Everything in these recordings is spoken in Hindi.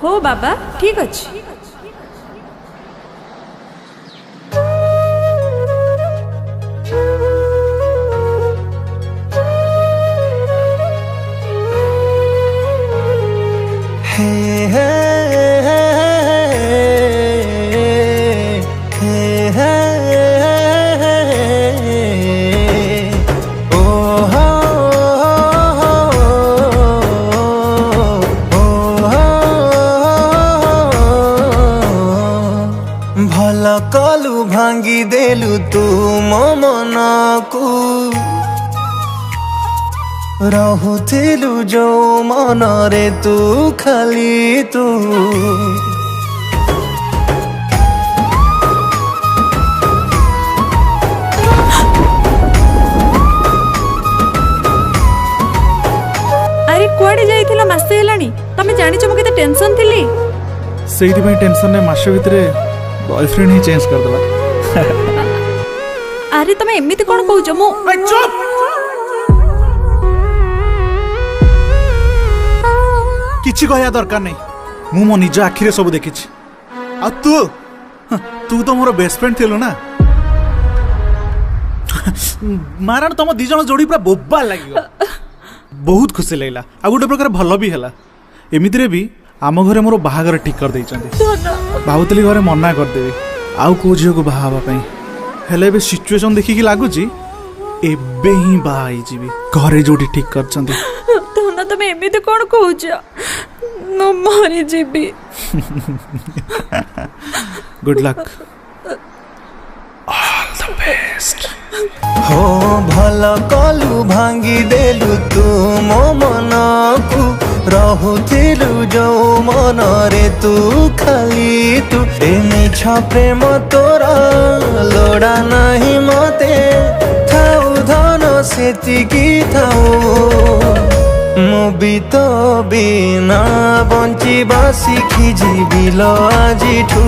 हो बाबा ठीक अच्छे। भल कलु भांगी देलु तू मो मन को रहुथिलु जो मन रे तू खाली तू अरे कुआडे जाइथिला मासे हेलानी तमे जानिछ मु केते टेंशन थिली सेइति भाई टेंशन ने मासे भितरे बॉयफ्रेंड ही चेंज कर देला। अरे तमे एमिति कोन कहउछ मु चुप किछि कहया दरकार नहीं मु मो निज आखिरे सब देखिछि आ तू तू तो मोर बेस्ट फ्रेंड थिलु ना मारण तम दी जण जोड़ी पूरा बोबा लागियो बहुत खुशी लागला आ गोटे प्रकार भल भी हला एमिति रे भी आम घरे मोर बाहागर ठीक कर देइचंदी भावतली घरे मना कर देबी आउ को झियो को बाहा पई हेले बे सिचुएशन देखि कि लागुची एबे ही बाहा ही जीवी घरे जोटी ठीक करचंदी तो ना तमे एमिति कोन कहउछ नो मरि GB good luck all the best हो भल कलु भांगी देलु तू मो मन को रहुथिलु जो मन रे तू खाली तू ए मिछ प्रेम तोरा लोड़ा नहीं मते थाउ धन सेतिकी थाउ मु भी तो बिना बंचिबा शिखी जीविल आजिठू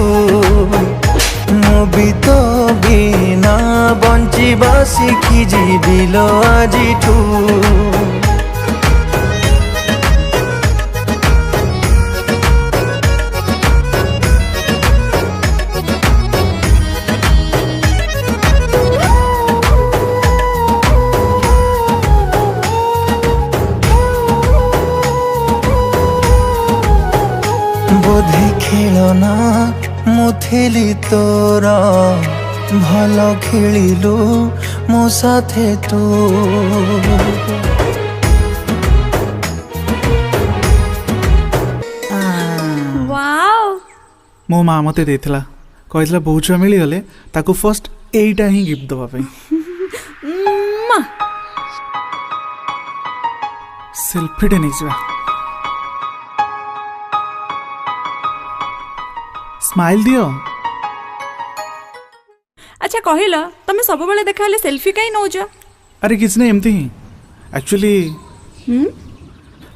मु भी तो बिना बंचिबा शिखी जीविल आजिठू बोधे खेलना मुथिली तोरा भल खेलिलु मो साथे तू वाओ मो माँ मते देथिला कहितला बहु छुआ मिली गले ताको फर्स्ट एटा ही गिफ्ट दबा पई सेल्फी टे नहीं जा स्माइल दियो अच्छा कहिला तमे सब बेले देखाले सेल्फी काई नौज अरे किछ नहीं एमती ही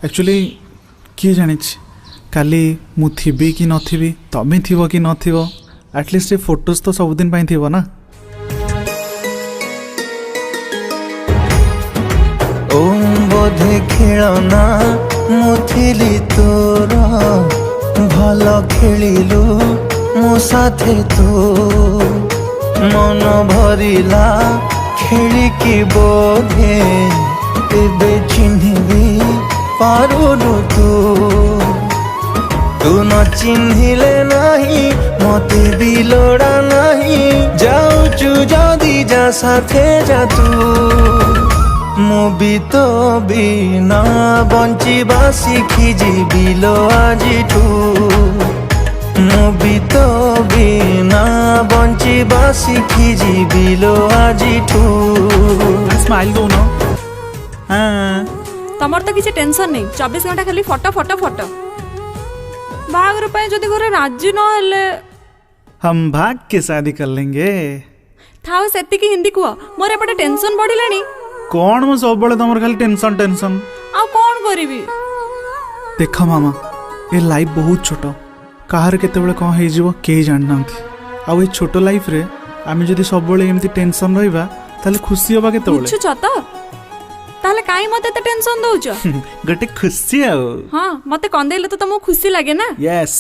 एक्चुअली किए जानिछ काली मु थिबी कि नथिबी तमे थिबो कि नथिबो एटलिस्ट ये फोटोज तो सब दिन पाई थिबो ना ओ बोधे खेलना मुथिली तोरा भल खेलिलु मो साथे तू मन भरिला खेलिकी बोधे एबे चिन्हिबी पारुलु तू न चिन्हिले नहीं मते भी लोड़ा नहीं जाऊचु जदी जा साथे जा तू मु भी तो बिना बंचिबा शिखी जीविल आजिठू मु भी तो बिना बंचिबा शिखी जीविल आजिठू स्माइल दो ना तमर तो किसी टेंशन नहीं 24 घंटा खाली फोटो फोटो फोटो बागर पे जदी घरे राजी न हेले हम भाग के शादी कर लेंगे थाओ सेति की हिंदी कुआ मोर एपटे टेंशन बढ़िलानी कौन मो सब बड़े तुम खाली टेंशन टेंशन आ कौन करिवि देख मामा ये लाइफ बहुत छोट कहार केते बेले कौन हे जीवो के जानना आ ए छोट लाइफ रे आमे जदी सब बड़े एमती टेंशन रहइबा ताले खुशी होबा केते बेले पूछछ त ताले ताले काई मते त टेंशन दउछ गोटे खुशी आओ हां मते कंदेले तो तुमको खुशी लागे ना यस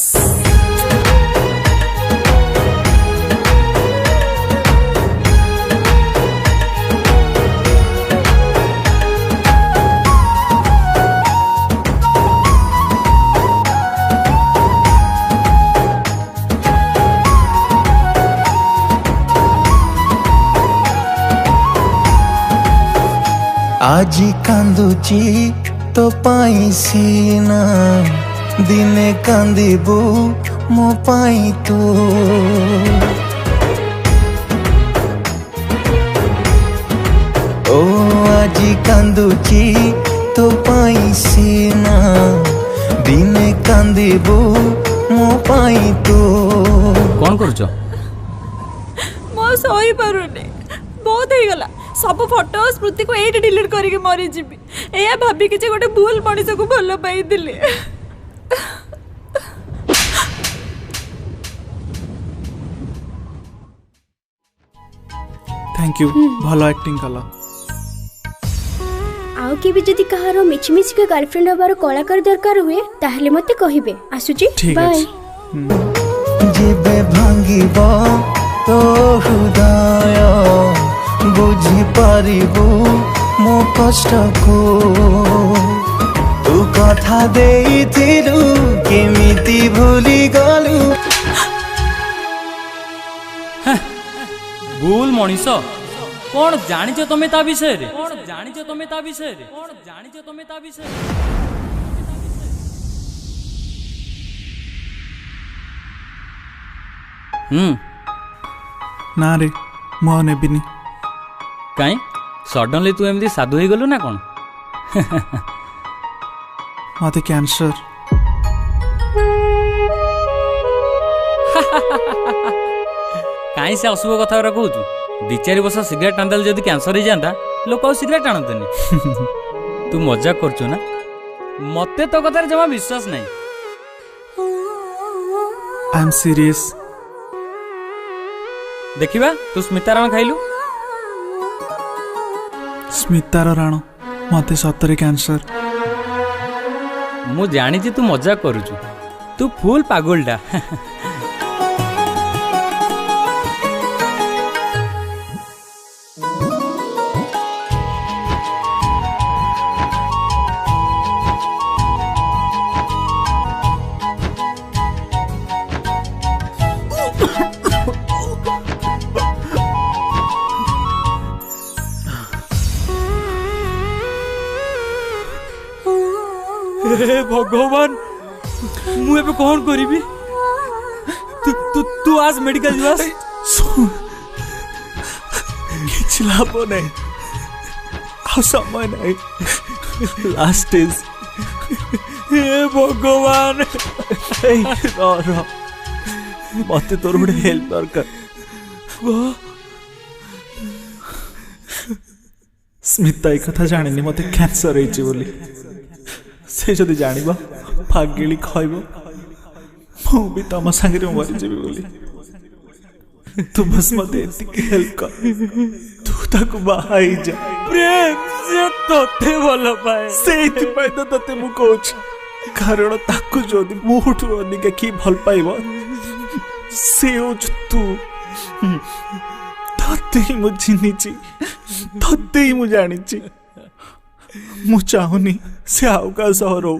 आजी कांदुची तो पाई सीना दिने कांदिबू मो पाई तो ओ आजी कांदुची तो पाई सीना दिने कांदिबू मो पाई तो कौन करुଛ मो सोई पारुनी बहुत ही गला सब फोटो स्मृति को एट डिलीट करके मरी जीवी एया भाभी कि जे गोटे भूल मनीष को भल पाई दिले थैंक यू भलो एक्टिंग कला आउ केबे जदि कहारो मिछि मिछि के गर्लफ्रेंड हबार कलाकार दरकार हुए ताहले मते कहिबे आसुची ठीक बाय है जेबे भांगिब तो हृदय बुझी पारिबू मो कष्ट को तू कथा देइथिलु केमिति भूली गलु भूल मनीष कौन जानिଛ तमे ता विषय रे कौन जानिଛ तमे ता विषय रे कौन जानिଛ तमे ता विषय ना रे मु नेबिनी काई सडनली तू एमदी साधु हो गलु ना कौन मते कैंसर काई से अशुभ कथा कहूँ दी चार वर्ष सिगरेट टाणदेल जदि कैंसर हो जाता लोक आ सिगरेट टाणतेनि तू मजाक करछु ना मते तो कथार जमा विश्वास नहीं आई एम सीरियस देखिबा तू स्मिता राण खाइलु स्मितार राण मते सतरे कैंसर मु जानी तू मजाक करुछु तू फुल पागलटा भगवान मुझे कौन करी तू तू तू आज मेडिकल जास किछ लाभ नहीं आ समय नहीं लास्ट इज हे भगवान मते तोर गोटे हेल्प दरकार स्मिता एक कथा जानिनी मते कैंसर होइछि बोली से जदि जानिबा फागिली खइब मु भी तम संगे मरी जेबी बोली तू बस मते एतिक हेल्प कर तू ताको बाहाई जा प्रेम से तोते भल पाए सेति पय तो तते मु कहूछ कारण ताको जदि मुठु अधिक की भल पाइब से हो तू तते ही मु चिन्हिछि तते ही मु जानिछि मु चाहुनी से आउ का सहर हो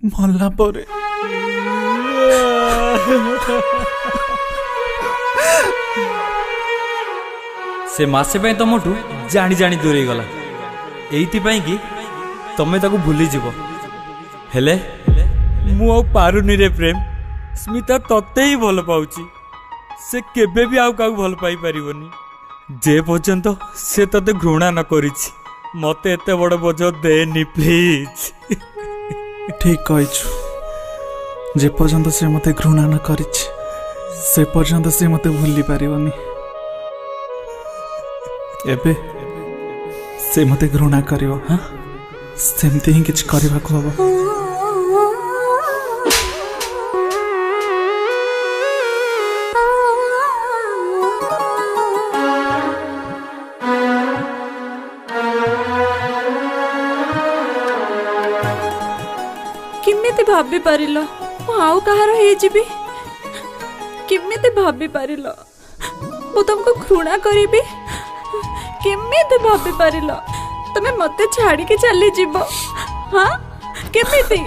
मल्ला परे से मासे पे तुमठू जानी जानी दूरे गला एइति पई कि तमे ताको भूली जीवो हेले मु आ पारुनी रे प्रेम स्मिता तते ही भल पाउची से केबे भी आउ काउ भल पाई परिवनी जे पर्यंत से तते घृणा न करिछि मते एते बड़ बोझ देनी प्लीज ठीक कहिछु जे पर्यंत से मते घृणा न करिछि से पर्यंत से मते भूली पारिवनी एबे से मते घृणा करिवो हां सेमते ही किछ करबा को हबो भाभी पारिल आउ कहार हो जीवी केमिति भाभी पारिल मु तुमको घृणा करी केमिति भाभी पारिल तमे मते छाड़ी के चली जीव हाँ केमिति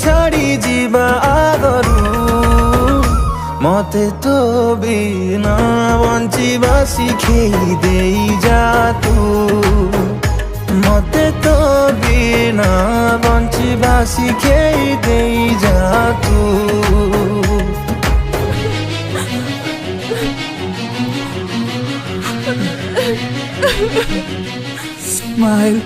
छाड़ी जीवा आगरू मते तो बिना बंचिबा शिखेई देई जा तू मते तो बिना बंचिबा शिखेई देई जा तू स्माइल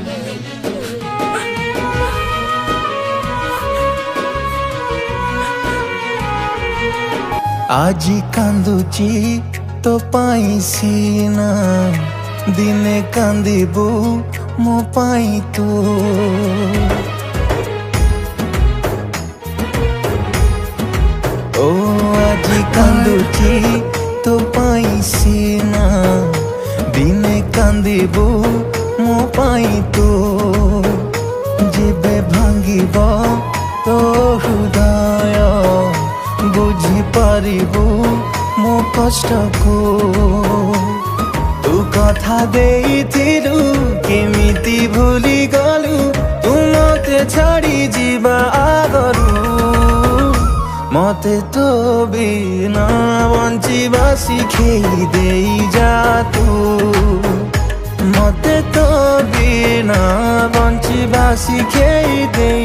आजी कांदुची तो पाई सीना दिने कांदिबू मो पाई तू ओ आजी कांदुची तो पाई सीना दिने कांदिबू मो पाई तू जेबे भांगिब तो हृदय बुझी पारिबू मो कष्ट को तू कथा देइथिलु केमिति भूली गलु तू मते छाड़ी जीवा आगरू मते तो बिना बंचिबा शिखेई देई जा तू मते तो बिना बंचिबा शिखेई देई